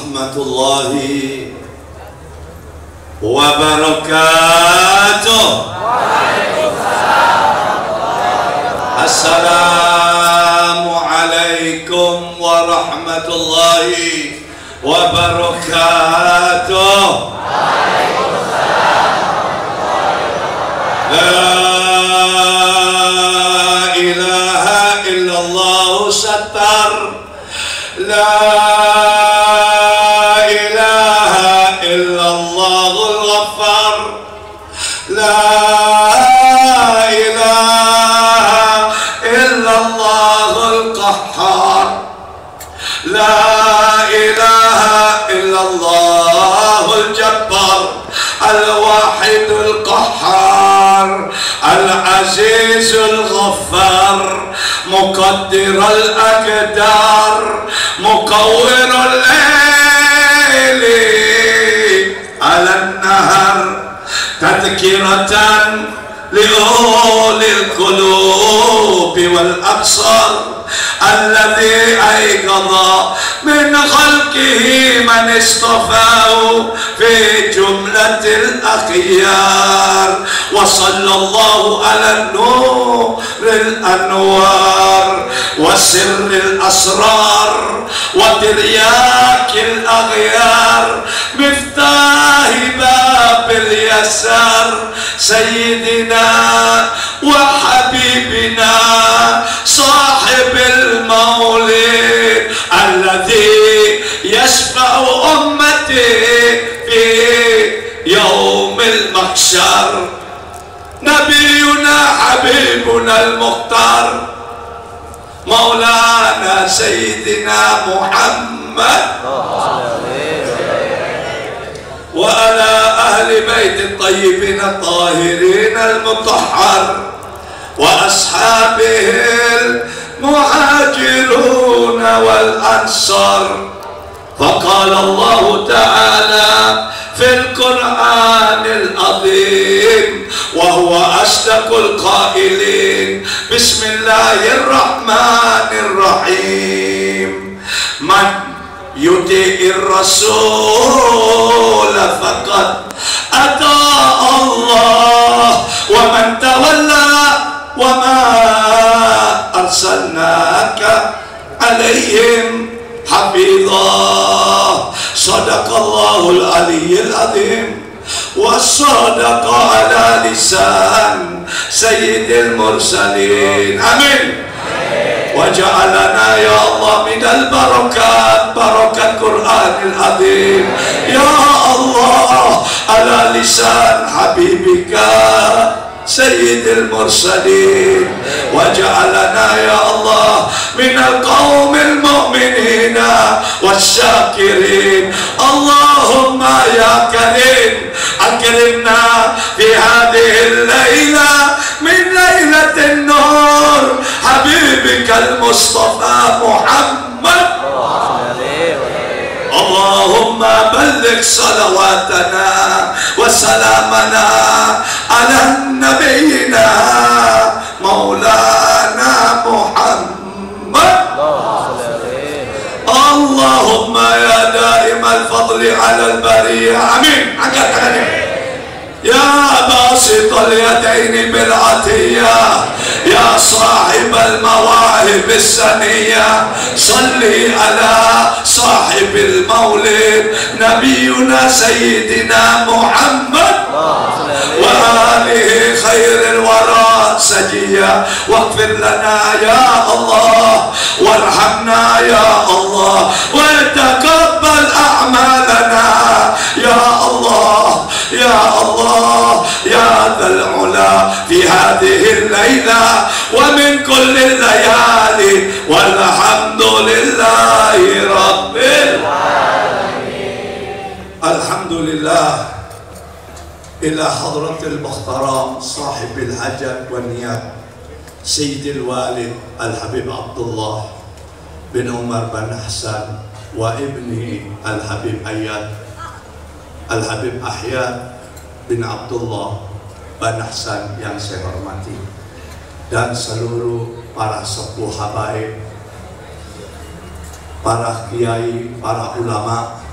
warahmatullahi wabarakatuh. Assalamualaikum warahmatullahi wabarakatuh. La ilaha illallah sattar. La ilaha illallahul ghaffar. La ilaha illallahul qahhar. La ilaha illallahul jabbar. الواحد القهار العزيز الغفار مقدر الأقدار مكور الليل على النهار تذكرة لأولي القلوب والأبصار الذي أيقظ من خلقه من اصطفاه في جملة الأخيار وصلى الله على النور الأنوار وسر الأسرار وترياك الأغيار مفتاح باب اليسار سيدنا وحبيبنا صاحب المولد الذي يشفع أمته في يوم المحشر نبينا حبيبنا المختار مولانا سيدنا محمد وعلى أهل بيت الطيبين الطاهرين المطهر وأصحابه المهاجرون والأنصار. فقال الله تعالى في القرآن العظيم وهو أصدق القائلين بسم الله الرحمن الرحيم من يطيع الرسول فقد أطاع الله ومن تولى وما أرسلناك عليهم حفيظا. صدق الله العلي العظيم وصدق على لسان سيد المرسلين. آمين. وجعلنا يا الله من البركات بركة القرآن العظيم يا الله على لسان حبيبك سيد المرسلين. وجعلنا يا الله من القوم المؤمنين والشاكرين. اللهم يا كريم أكرمنا في هذه الليلة من ليلة النور حبيبك المصطفى محمد. اللهم بلغ صلواتنا وسلامنا على نبينا مولانا محمد. اللهم يا دائم الفضل على البرية. آمين. يا باسط اليدين بالعطية يا صاحب المواهب السنية صلي على صاحب المولد نبينا سيدنا محمد وآله خير الورى سجيا. واغفر لنا يا الله وارحمنا يا الله وتقبل أعمالنا يا الله يا الله يا ذا العلا في هذه الليلة ومن كل الليالي والحمد لله رب العالمين. الحمد لله إلى حضرة المختار صاحب الحجة والنيات سيد الوالد الحبيب عبد الله بن عمر بن حسن وابنه الحبيب أياد الحبيب أحياد bin Abdullah bin Hasan yang saya hormati, dan seluruh para sepuh habaib, para kiai, para ulama,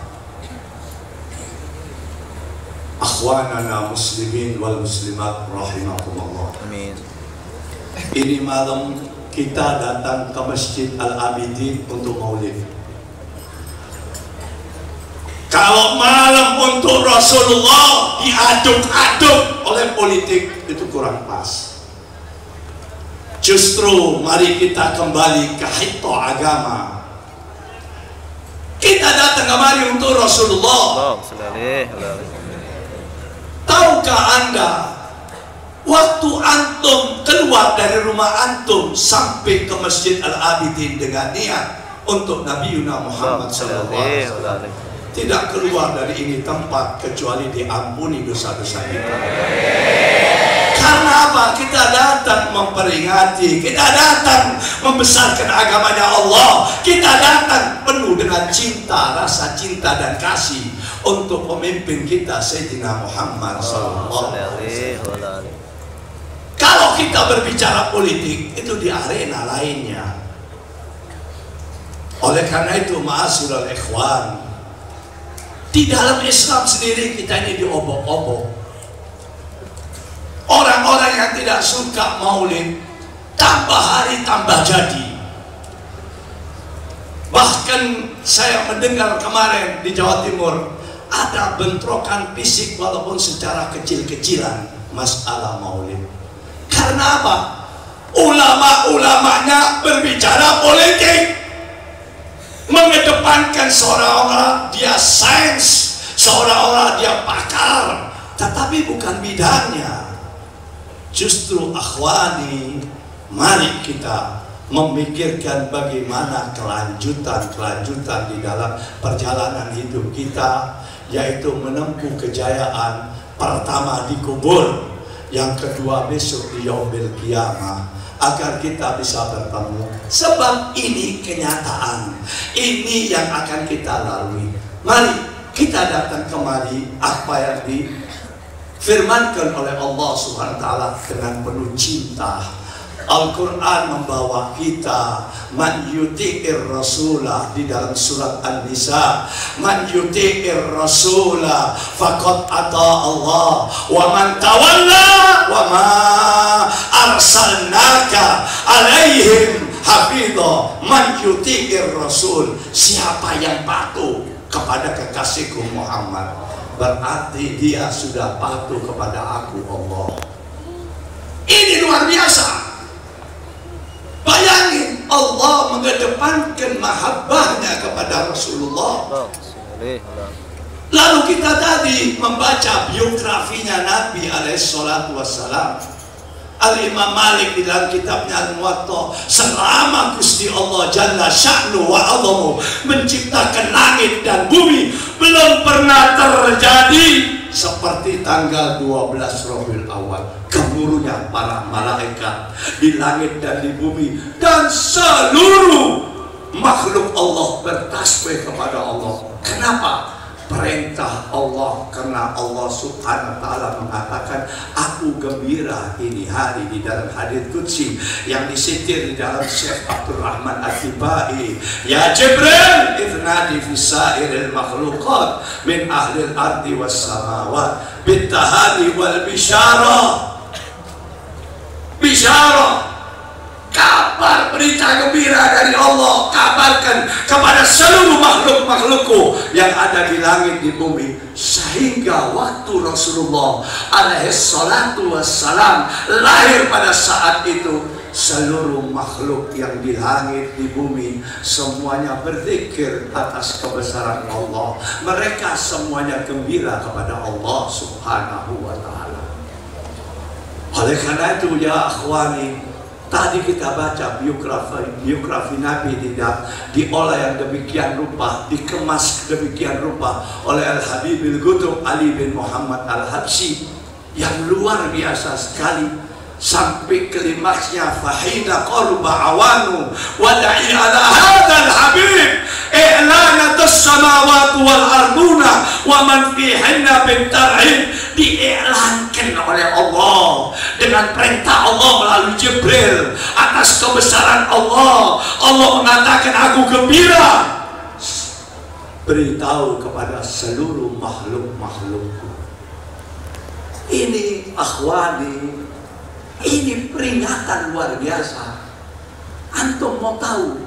Akhwanana muslimin wal muslimat rahimakumullah. Amin. Ini malam kita datang ke Masjid Al-Abidin untuk maulid. Kalau malam untuk Rasulullah diaduk-aduk oleh politik, itu kurang pas. Justru mari kita kembali ke hito agama. Kita datang kemari untuk Rasulullah. Tahukah Anda, waktu antum keluar dari rumah antum sampai ke Masjid Al-Abidin dengan niat untuk Nabi Muhammad SAW, tidak keluar dari ini tempat kecuali diampuni dosa-dosa kita. Karena apa? Kita datang memperingati, kita datang membesarkan agamanya Allah, kita datang penuh dengan cinta, rasa cinta dan kasih untuk pemimpin kita Sayyidina Muhammad SAW. Kalau kita berbicara politik itu di arena lainnya. Oleh karena itu, ma'asyiral ikhwan, di dalam Islam sendiri kita ini diobok-obok. Orang-orang yang tidak suka maulid, tambah hari tambah jadi. Bahkan saya mendengar kemarin di Jawa Timur ada bentrokan fisik walaupun secara kecil-kecilan masalah maulid. Karena apa? Ulama-ulamanya berbicara politik, mengedepankan seolah-olah dia sains, seolah-olah dia pakar, tetapi bukan bidangnya. Justru akhwani, mari kita memikirkan bagaimana kelanjutan di dalam perjalanan hidup kita, yaitu menempuh kejayaan pertama di kubur, yang kedua besok di yaumil qiyamah, agar kita bisa bertemu. Sebab ini kenyataan, ini yang akan kita lalui. Mari kita datang kemari apa yang difirmankan oleh Allah Subhanahu wa taala dengan penuh cinta. Al-Quran membawa kita, man yuti'ir rasulah, di dalam surat An-Nisa, man yuti'ir rasulah faqad ata Allah wa man tawalla wa ma arsalnaka alaihim hafidha. Man yuti'ir rasul, siapa yang patuh kepada kekasihku Muhammad, berarti dia sudah patuh kepada aku Allah. Ini luar biasa. Bayangin, Allah mengedepankan mahabbahnya kepada Rasulullah. Lalu kita tadi membaca biografinya Nabi alaihissalatu wassalam. Al-Imam Malik di dalam kitabnya Al-Muwatta, selama Gusti Allah Jalla Sya'nu wa A'zamu menciptakan langit dan bumi, belum pernah terjadi seperti tanggal 12 Rabiul Awal, gemuruhnya para malaikat di langit dan di bumi, dan seluruh makhluk Allah bertasbih kepada Allah. Kenapa? Perintah Allah, karena Allah Subhanahu wa taala mengatakan, aku gembira ini hari, di dalam hadits qudsi yang disitir di dalam Syekh Abdul Rahman At-Tibai, ya Jibril idnadi fi sa'iril makhluqat min ahlil ardi was samawat bitahadi wal bisyarah. Bisyarah, kabar berita gembira dari Allah, kabarkan kepada seluruh makhluk-makhlukku yang ada di langit di bumi. Sehingga waktu Rasulullah alaihissalatu wassalam lahir pada saat itu, seluruh makhluk yang di langit di bumi semuanya berzikir atas kebesaran Allah. Mereka semuanya gembira kepada Allah Subhanahu wa taala. Oleh karena itu ya akhwani, tadi kita baca biografi Nabi, diolah yang demikian rupa, dikemas demikian rupa oleh Al-Habibil Qutb Ali bin Muhammad Al-Habsyi, yang luar biasa sekali. Sampai klimaksnya, fahina qaruba awanu wada'i ala hadzal habib i'lanatus samawati wal arduna wa man fihinna bintar'in. Diiklankan oleh Allah dengan perintah Allah melalui Jibril atas kebesaran Allah. Allah mengatakan, aku gembira, beritahu kepada seluruh makhluk-makhlukku. Ini akhwani, ini peringatan luar biasa. Antum mau tahu,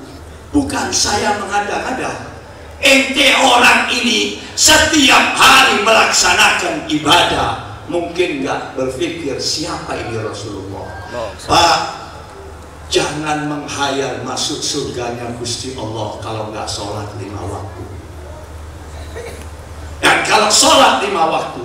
bukan saya mengada-ngada. Ente orang ini setiap hari melaksanakan ibadah, mungkin nggak berpikir siapa ini Rasulullah. Pak, jangan menghayal masuk surganya Gusti Allah kalau nggak sholat 5 waktu. Dan kalau sholat 5 waktu,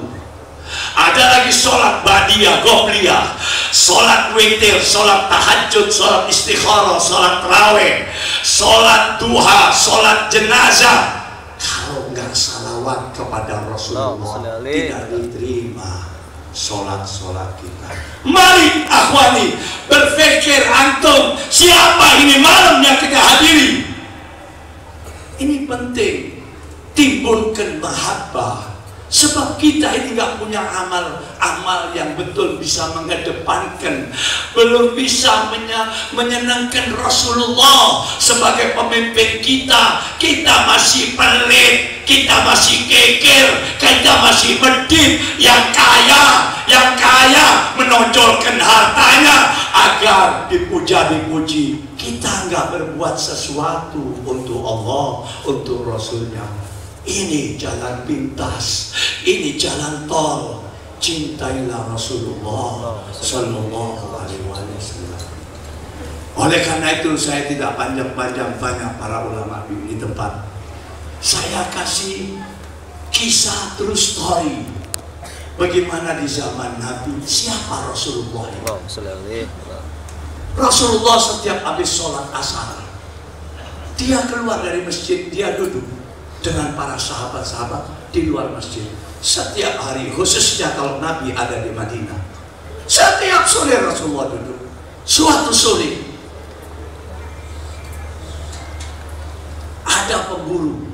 ada lagi sholat badiyah, qobliyah, sholat witir, sholat tahajud, sholat istikharah, sholat tarawih, sholat duha, sholat jenazah. Kalau nggak salawat kepada Rasulullah, tidak diterima sholat-sholat kita. Mari akhwani, berpikir antum, siapa ini malam yang kita hadiri. Ini penting, timbulkan mahabbah. Sebab kita ini nggak punya amal yang betul bisa mengedepankan, belum bisa menyenangkan Rasulullah sebagai pemimpin kita. Kita masih pelit, kita masih kekir, kita masih medit. Yang kaya menonjolkan hartanya agar dipuja-dipuji. Kita nggak berbuat sesuatu untuk Allah, untuk Rasulnya. Ini jalan pintas, ini jalan tol. Cintailah Rasulullah Sallallahu Alaihi Wasallam. Oleh karena itu saya tidak panjang-panjang, banyak para ulama di tempat. Saya kasih kisah true story. Bagaimana di zaman Nabi, siapa Rasulullah ini? Rasulullah setiap habis sholat asar, dia keluar dari masjid, dia duduk dengan para sahabat-sahabat di luar masjid. Setiap hari, khususnya kalau Nabi ada di Madinah, setiap sore Rasulullah duduk. Suatu sore ada pemburu,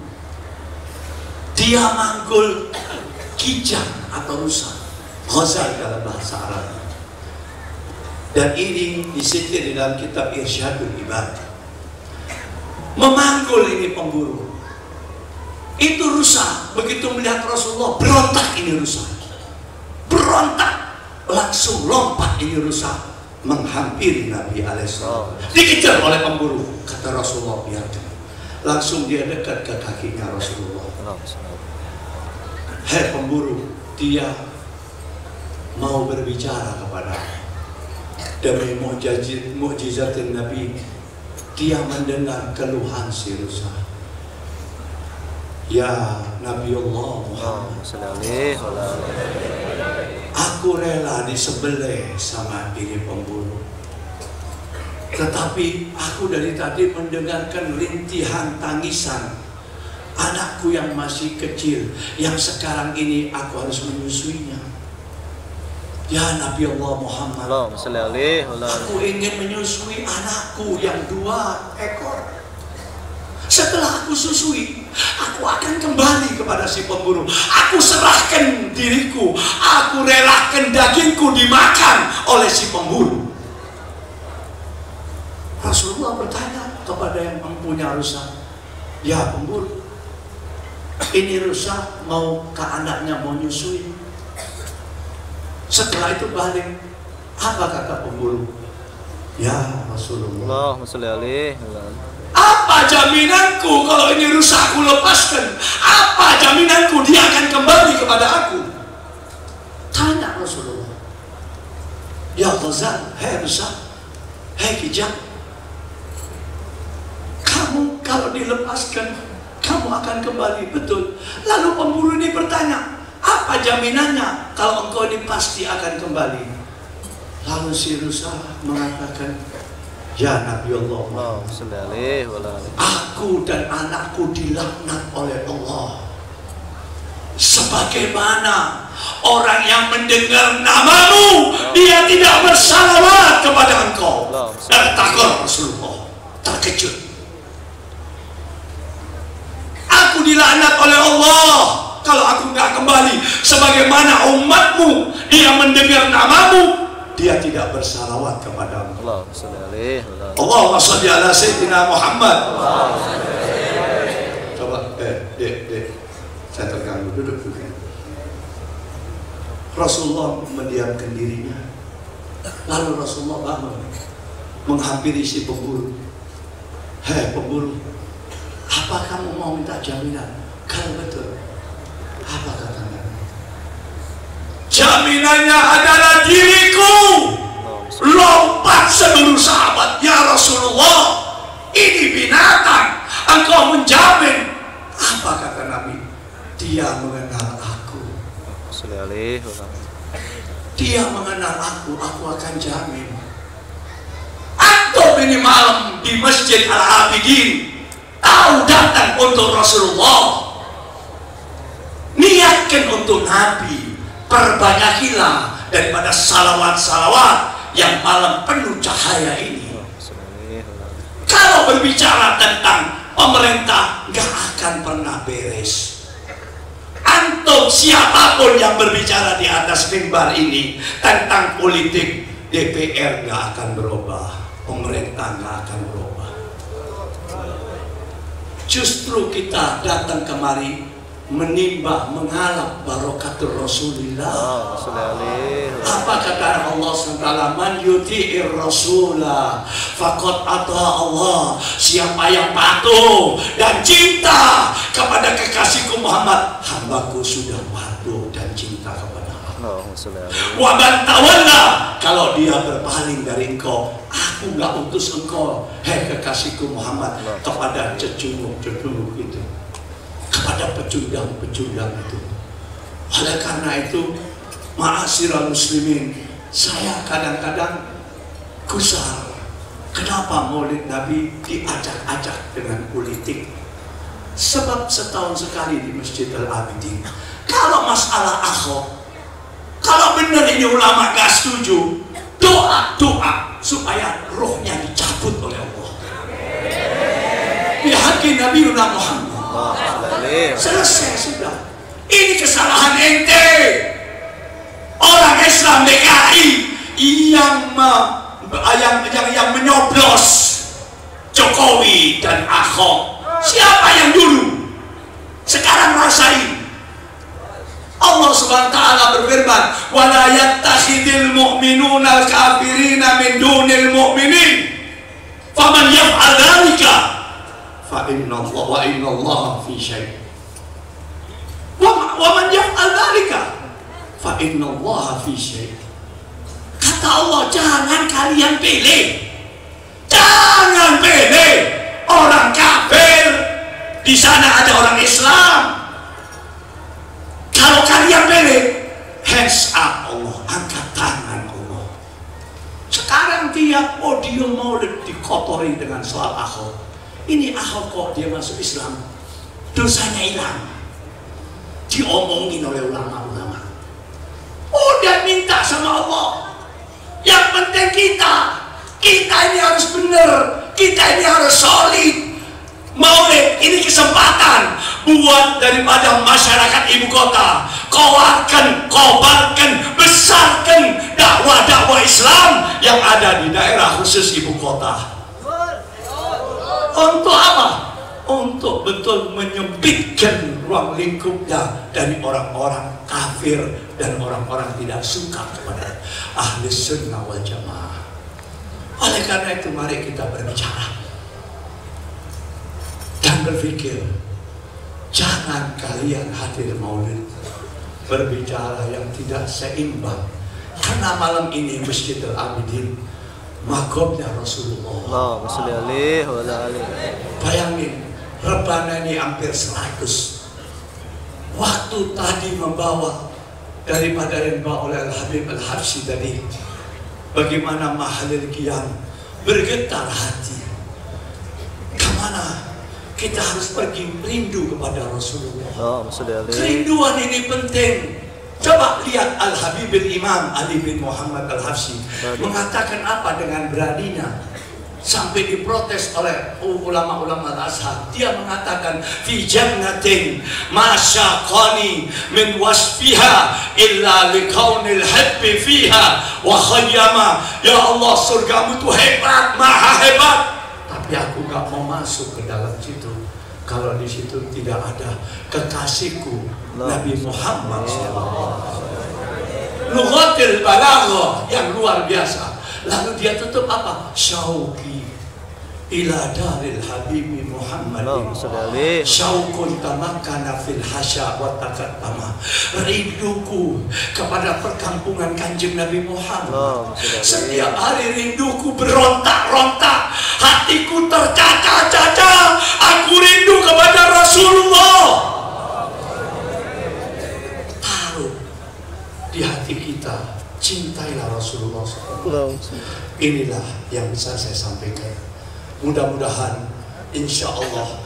dia manggul kijang atau rusa, ghazal dalam bahasa Arab. Dan ini disetir di dalam kitab Irsyadul Ibad. Memanggul ini pemburu. Itu rusa, begitu melihat Rasulullah, berontak ini rusa. Berontak, langsung lompat ini rusa, menghampiri Nabi alaihissalam. Dikejar oleh pemburu, kata Rasulullah, biarkan. Langsung dia dekat ke kakinya Rasulullah. Hei pemburu, dia mau berbicara kepada demi mukjizat Nabi. Dia mendengar keluhan si rusa. Ya Nabi Allah Muhammad, aku rela disembelih sama ini pemburu, tetapi aku dari tadi mendengarkan rintihan tangisan anakku yang masih kecil, yang sekarang ini aku harus menyusuinya. Ya Nabi Allah Muhammad, aku ingin menyusui anakku yang 2 ekor. Setelah aku susui, aku akan kembali kepada si pemburu. Aku serahkan diriku, aku relakan dagingku dimakan oleh si pemburu. Rasulullah bertanya kepada yang mempunyai rusa, ya pemburu, ini rusa mau ke anaknya mau nyusui. Setelah itu balik, apa kata pemburu? Ya Rasulullah, apa jaminanku kalau ini rusa aku lepaskan? Apa jaminanku dia akan kembali kepada aku? Tanya Rasulullah. Ya ghazal, hei rusa, hei kijang, kamu kalau dilepaskan, kamu akan kembali, betul. Lalu pemburu ini bertanya, apa jaminannya kalau engkau ini pasti akan kembali? Lalu si rusa mengatakan, ya Nabi Allah, aku dan anakku dilaknat oleh Allah. Sebagaimana orang yang mendengar namamu, dia tidak bersalawat kepada engkau. Dan takut Rasulullah terkejut. Aku dilaknat oleh Allah kalau aku nggak kembali. Sebagaimana umatmu, dia mendengar namamu, dia tidak bersalawat kepada Allah. Allahumma sholli ala Sayyidina Muhammad. Coba, dek, saya terganggu, duduk. Rasulullah mendiamkan dirinya. Lalu Rasulullah bangun, menghampiri si pemburu. Hei pemburu, apa kamu mau minta jaminan? Kalau betul, apa katanya? Jaminannya adalah diriku. Lompat seluruh sahabat, ya Rasulullah, ini binatang, engkau menjamin. Apa kata Nabi? Dia mengenal aku. Dia mengenal aku akan jamin. Antum ini malam di Masjid Al-Abidin tahu datang untuk Rasulullah, niatkan untuk Nabi, perbanyakilah daripada salawat-salawat yang malam penuh cahaya ini. Kalau berbicara tentang pemerintah gak akan pernah beres. Antum siapapun yang berbicara di atas mimbar ini tentang politik, DPR gak akan berubah, pemerintah gak akan berubah. Justru kita datang kemari menimba, mengalap barakatul Rasulullah. Apa kata Allah SWT? Man yuti'ir rasulah faqad ata Allah. Siapa yang patuh dan cinta kepada kekasihku Muhammad, hambaku sudah patuh dan cinta kepada Allah. Wa man tawalla, kalau dia berpaling dari engkau, aku gak utus engkau, hei kekasihku Muhammad, kepada cecunguk-cecunguk itu, kepada pecundang-pecundang itu. Oleh karena itu, ma'asyiral muslimin, saya kadang-kadang gusar. Kenapa Maulid Nabi diajak-ajak dengan politik? Sebab setahun sekali di Masjid Al-Abidin, kalau masalah Ahok, kalau benar ini ulama gak setuju, doa supaya rohnya dicabut oleh Allah. Bihaqi Nabi Muhammad. Selesai sudah. Ini kesalahan ente. Orang Islam DKI yang menyoblos Jokowi dan Ahok. Siapa yang dulu? Sekarang rasain. Allah Subhanahu wa taala berfirman, "Wa la yattakhidul mu'minuna al-kafirina min dunil mu'minin. Faman yaf'al dzalika fa inna Allah fi syai'. Wa man yaf'al dzalika fa inna Allah fi syai'." Kata Allah, jangan kalian pilih. Jangan pilih orang kafir. Di sana ada orang Islam. Kalau kalian pilih, hands up Allah, angkat tangan Allah. Sekarang tiap podium Maulid dikotori dengan soal Ahok. Ini Ahok kok dia masuk Islam, dosanya hilang. Diomongin oleh ulama-ulama. Udah minta sama Allah. Yang penting kita ini harus benar, kita ini harus solid. Maulid ini kesempatan buat daripada masyarakat ibu kota, kobarkan, besarkan dakwah-dakwah Islam yang ada di daerah khusus ibu kota. Untuk apa? Untuk betul menyempitkan ruang lingkupnya dari orang-orang kafir dan orang-orang tidak suka kepada ahli sunnah wal jamaah. Oleh karena itu mari kita berbicara dan berpikir, jangan kalian hadir Maulid berbicara yang tidak seimbang. Karena malam ini Masjid Al-Abidin makomnya Rasulullah. Bayangin, rebana ini hampir 100. Waktu tadi membawa daripada yang dibawa oleh Al-Habib Al-Habsyi tadi, bagaimana mahalil qiyam, bergetar hati. Kemana kita harus pergi rindu kepada Rasulullah. Kerinduan ini penting. Coba lihat Al-Habib Imam Ali bin Muhammad Al-Habsyi mengatakan apa dengan beraninya sampai diprotes oleh ulama-ulama Al-Azhar. Dia mengatakan, fi jannatin ma syaqani min wasfiha illa likaunil habbi fiha wa khayyama. Ya Allah, surgamu itu hebat, maha hebat, tapi aku gak mau masuk ke dalam situ kalau di situ tidak ada kekasihku Nabi Muhammad SAW. lughatil balaghah yang luar biasa. Lalu dia tutup apa? Syauqi ila daril habibi Muhammadin syauqun tamakkana fil hasya wa takattama. Rinduku kepada perkampungan Kanjeng Nabi Muhammad. Setiap hari rinduku berontak-rontak, hatiku tercaca-caca. Aku rindu kepada Rasulullah. Taruh di hati kita, cintailah Rasulullah SAW. Inilah yang bisa saya sampaikan. Mudah-mudahan insya Allah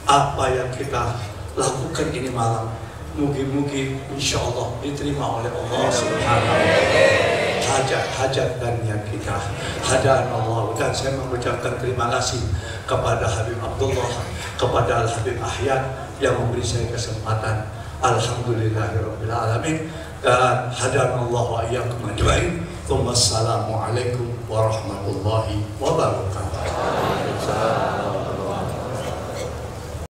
apa yang kita lakukan ini malam, mugi-mugi insya Allah diterima oleh Allah Subhanahu wa Ta'ala. Hajat-hajat dan niat kita. Hadan Allah. Dan saya mengucapkan terima kasih kepada Habib Abdullah, kepada Al Habib Ahyad yang memberi saya kesempatan. Alhamdulillahirabbil alamin. Dan hadan Allah wa iyyakum ajmain. Wassalamualaikum warahmatullahi wabarakatuh.